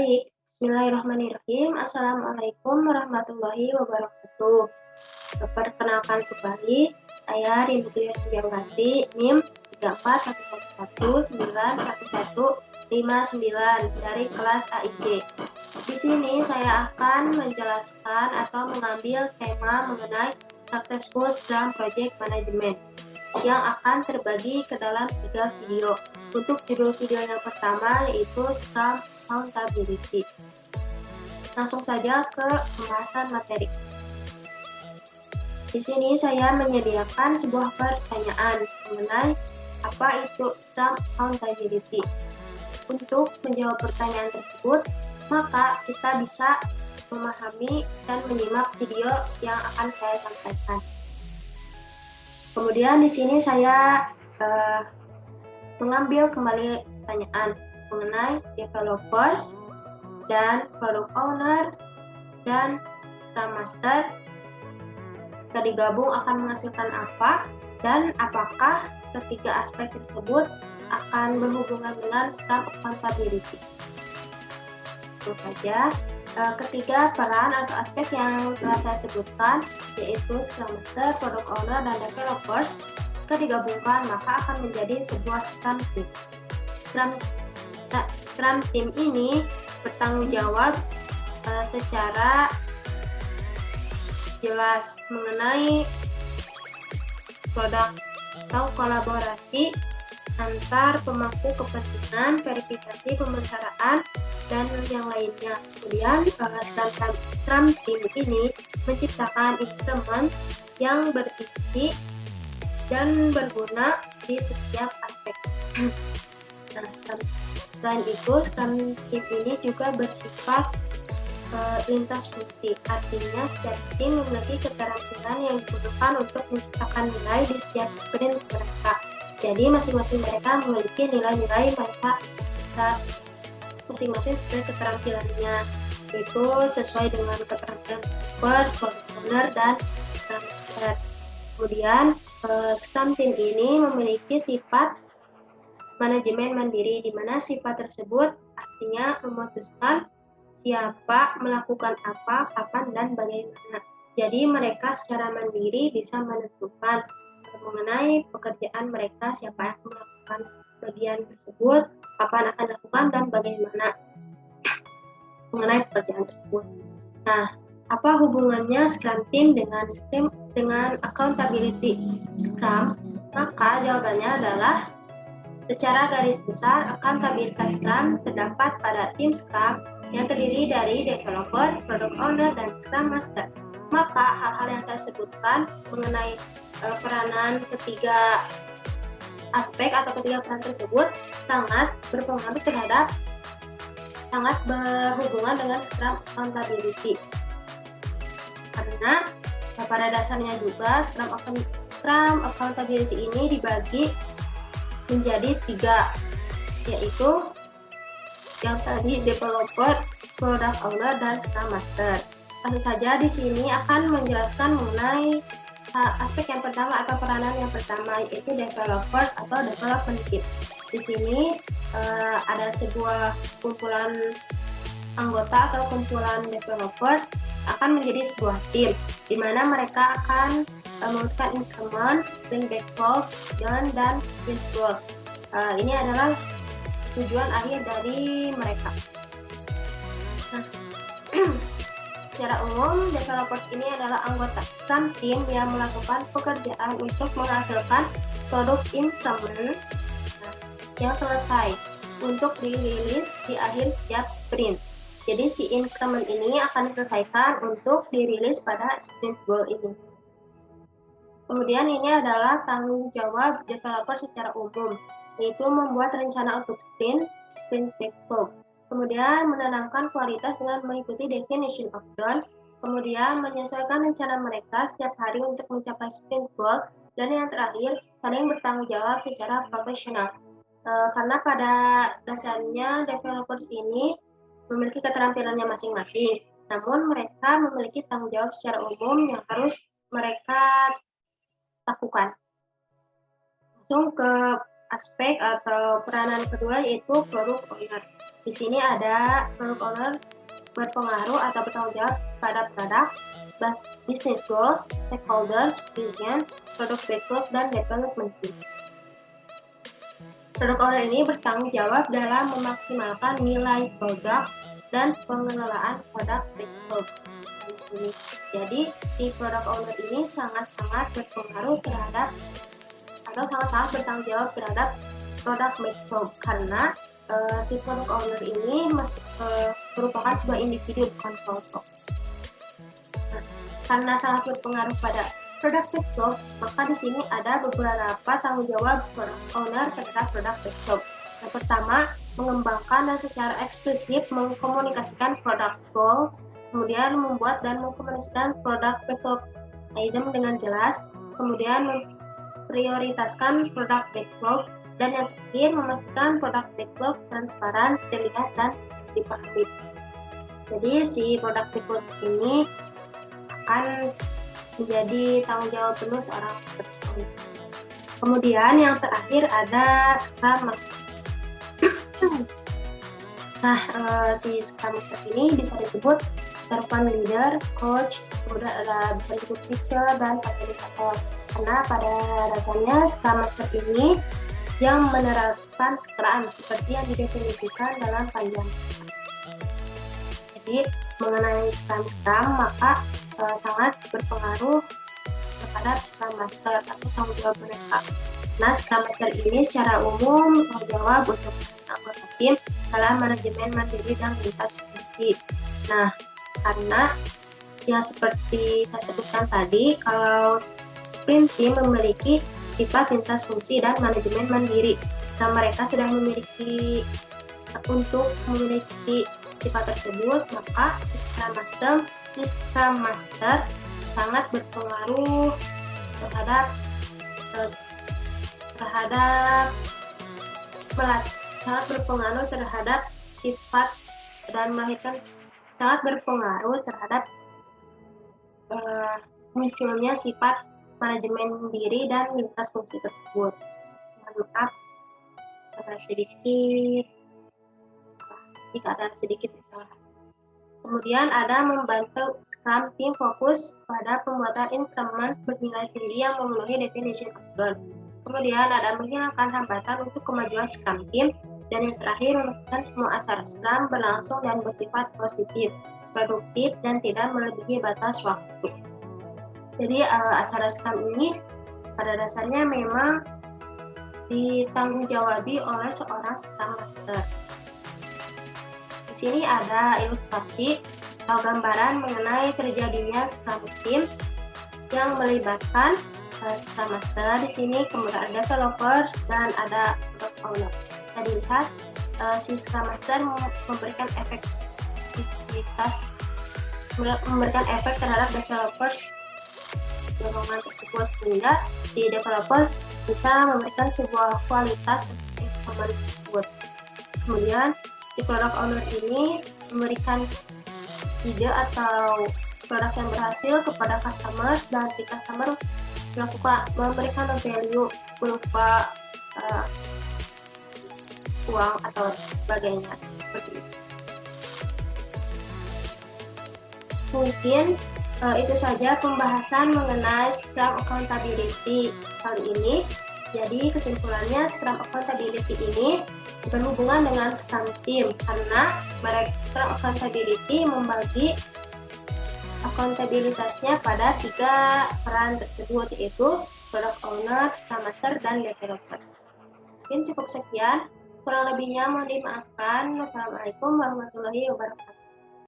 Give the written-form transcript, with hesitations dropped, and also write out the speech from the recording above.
Baik, bismillahirrahmanirrahim. Assalamualaikum warahmatullahi wabarakatuh. Perkenalkan kembali, saya Rindu Suryawati, NIM 341191159 dari kelas AIG. Di sini saya akan menjelaskan atau mengambil tema mengenai Successful Scrum Project Management yang akan terbagi ke dalam 3 video. Untuk judul video yang pertama yaitu Scrum Accountability. Langsung saja ke pembahasan materi. Di sini saya menyediakan sebuah pertanyaan mengenai apa itu Scrum Accountability. Untuk menjawab pertanyaan tersebut, maka kita bisa memahami dan menyimak video yang akan saya sampaikan. Kemudian di sini saya mengambil kembali pertanyaan mengenai developers dan product owner dan Scrum Master. Jika digabung akan menghasilkan apa dan apakah ketiga aspek tersebut akan berhubungan dengan Scrum Accountability. Itu saja. Ketiga peran atau aspek yang telah saya sebutkan yaitu Scrum Master, Product Owner, dan Developers jika digabungkan maka akan menjadi sebuah Scrum Team. Scrum Team ini bertanggung jawab secara jelas mengenai produk atau kolaborasi antar pemangku kepentingan, verifikasi pemeliharaan, dan yang lainnya. Kemudian Scrum Team ini menciptakan instrumen yang berisi dan berguna di setiap aspek. Nah, selain itu, Scrum Team ini juga bersifat lintas fungsi. Artinya, setiap tim memiliki keterampilan yang dibutuhkan untuk menciptakan nilai di setiap sprint mereka. Jadi, masing-masing mereka memiliki nilai-nilai mereka masing-masing sesuai keterampilannya, yaitu sesuai dengan keterampilan developers, product owner, dan Scrum Master. Kemudian Scrum Team ini memiliki sifat manajemen mandiri, di mana sifat tersebut artinya memutuskan siapa melakukan apa, kapan, dan bagaimana. Jadi mereka secara mandiri bisa menentukan mengenai pekerjaan mereka, siapa yang melakukan bagian tersebut, kapan akan dilakukan, dan bagaimana mengenai pekerjaan tersebut. Nah, apa hubungannya Scrum Team dengan accountability Scrum? Maka jawabannya adalah secara garis besar akuntabilitas Scrum terdapat pada tim Scrum yang terdiri dari developer, product owner, dan Scrum Master. Maka hal-hal yang saya sebutkan mengenai peranan ketiga aspek atau ketiga peran tersebut sangat berpengaruh sangat berhubungan dengan Scrum Accountability. Karena pada dasarnya juga Scrum Accountability ini dibagi menjadi 3, yaitu yang tadi developer, product owner, dan Scrum Master. Langsung saja di sini akan menjelaskan mengenai aspek yang pertama atau peranan yang pertama, yaitu developers atau development team. Di sini ada sebuah kumpulan anggota atau kumpulan developer akan menjadi sebuah tim, di mana mereka akan memutuskan increment, sprint backlog, dan sprint goal. Ini adalah tujuan akhir dari mereka. Nah, secara umum, developers ini adalah anggota Scrum Team yang melakukan pekerjaan untuk menghasilkan produk increment yang selesai untuk dirilis di akhir setiap sprint. Jadi si increment ini akan diselesaikan untuk dirilis pada sprint goal ini. Kemudian ini adalah tanggung jawab developer secara umum, yaitu membuat rencana untuk sprint backlog. Kemudian menanamkan kualitas dengan mengikuti definition of done. Kemudian menyesuaikan rencana mereka setiap hari untuk mencapai sprint goal. Dan yang terakhir, saling bertanggung jawab secara profesional. Karena pada dasarnya developers ini memiliki keterampilannya masing-masing. Namun mereka memiliki tanggung jawab secara umum yang harus mereka lakukan. Langsung ke aspek atau peranan kedua yaitu product owner. Di sini ada product owner berpengaruh atau bertanggung jawab pada produk, business goals, stakeholders, vision, product backlog, dan development team. Product owner ini bertanggung jawab dalam memaksimalkan nilai produk dan pengelolaan produk backlog. Di sini. Jadi, si product owner ini sangat-sangat berpengaruh terhadap atau sangat-sangat bertanggung jawab terhadap produk backlog karena si product owner ini merupakan sebuah individu bukan kelompok. Nah, karena sangat berpengaruh pada produk backlog, maka di sini ada beberapa tanggung jawab product owner terhadap produk backlog. Yang pertama, mengembangkan dan secara eksplisit mengkomunikasikan product goals, kemudian membuat dan mengkomunikasikan produk backlog item dengan jelas, kemudian memprioritaskan produk backlog, dan yang terakhir memastikan produk backlog transparan, terlihat, dan dipahami. Jadi si produk backlog ini akan menjadi tanggung jawab penuh seorang product owner. Kemudian yang terakhir ada Scrum Master. Nah, si Scrum Master ini bisa disebut servant leader, coach, kemudian ada bisa disebut teacher dan fasilitator. Karena pada dasarnya Scrum Master ini yang menerapkan Scrum seperti yang didefinisikan dalam panduan. Jadi mengenai Scrum maka sangat berpengaruh terhadap Scrum Master atau tanggung jawab mereka. Nah, Scrum Master ini secara umum tanggung jawab untuk anggota tim dalam manajemen mandiri dan lintas fungsi. Nah, karena ya seperti saya sebutkan tadi, kalau sprint team memiliki sifat lintas fungsi dan manajemen mandiri. Nah, mereka sudah memiliki sifat tersebut, maka Scrum Master sangat berpengaruh sangat berpengaruh terhadap sifat dan sangat berpengaruh terhadap munculnya sifat manajemen diri dan lintas fungsi tersebut. Maaf, jika ada sedikit salah. Kemudian ada membantu Scrum Team fokus pada pembuatan increment bernilai tinggi yang memenuhi definisi goal. Kemudian ada menghilangkan hambatan untuk kemajuan Scrum Team. Dan yang terakhir, memastikan semua acara Scrum berlangsung dan bersifat positif, produktif, dan tidak melebihi batas waktu. Jadi acara Scrum ini pada dasarnya memang ditanggung-jawabi oleh seorang Scrum Master. Di sini ada ilustrasi atau gambaran mengenai terjadinya Scrum Team yang melibatkan Scrum Master di sini, kemudian ada developers dan ada product owner. Bisa dilihat si Scrum Master memberikan efek terhadap developers dorongan tersebut sehingga di developers bisa memberikan sebuah kualitas untuk instrumen tersebut. Kemudian si product owner ini memberikan ide atau produk yang berhasil kepada customers dan si customer memberikan value berupa uang atau sebagainya seperti itu. Mungkin itu saja pembahasan mengenai Scrum Accountability kali ini. Jadi kesimpulannya Scrum Accountability ini berhubungan dengan Scrum Team karena Scrum Accountability membagi akuntabilitasnya pada 3 peran tersebut, yaitu Product Owner, Scrum Master, dan Developer. Mungkin cukup sekian, kurang lebihnya mohon dimaafkan. Wassalamualaikum warahmatullahi wabarakatuh.